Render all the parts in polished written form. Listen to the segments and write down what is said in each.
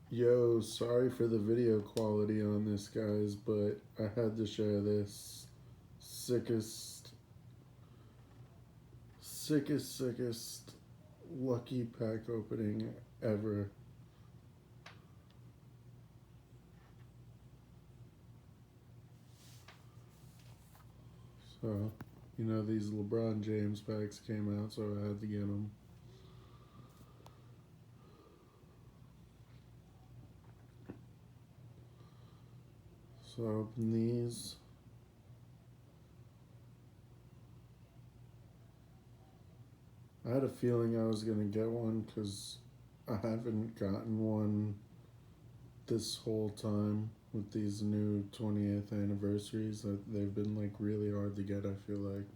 Yo, sorry for the video quality on this, guys, but I had to share this sickest, sickest lucky pack opening ever. So, these LeBron James packs came out, so I had to get them. So, I open these. I had a feeling I was going to get one because I haven't gotten one this whole time with these new 20th anniversaries. That they've been like really hard to get, I feel like.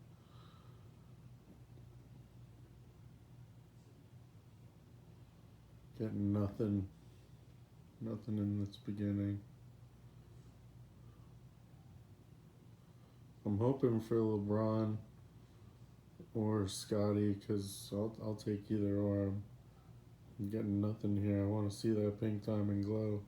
Getting nothing in this beginning. I'm hoping for LeBron or Scotty because I'll take either or. I'm getting nothing here. I want to see that pink diamond glow.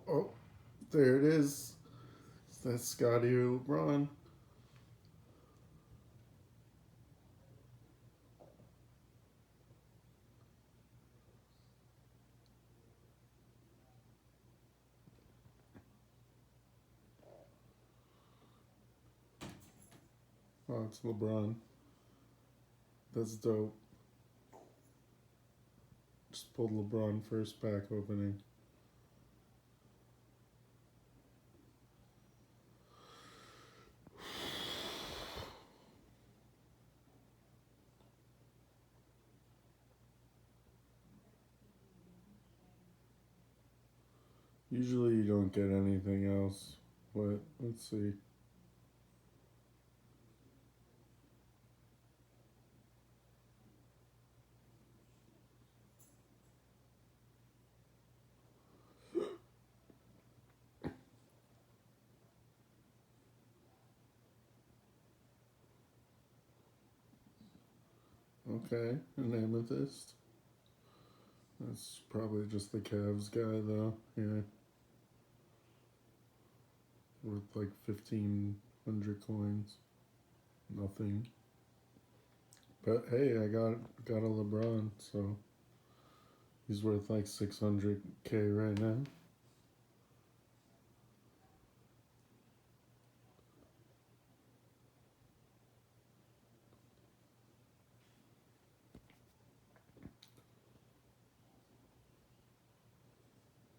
Oh, there it is. That's Scotty or LeBron. Oh, it's LeBron. That's dope. Just pulled LeBron first pack opening. Usually you don't get anything else, but let's see. Okay, an amethyst. That's probably just the Cavs guy, though. Yeah. Worth like 1,500 coins. Nothing. But hey, I got a LeBron, so he's worth like 600K right now.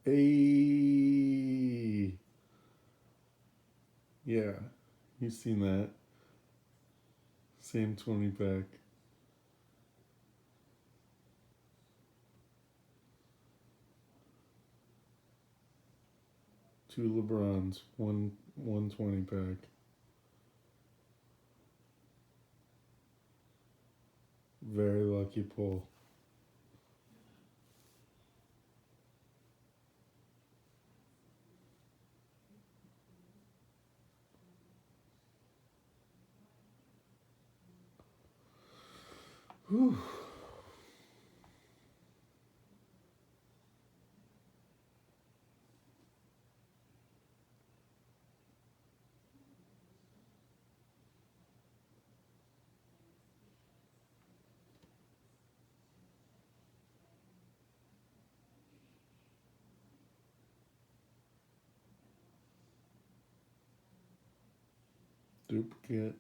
Hey, yeah, you've seen that. Same 20 pack. Two LeBrons, one 120 pack. Very lucky pull. Whew. Duplicate.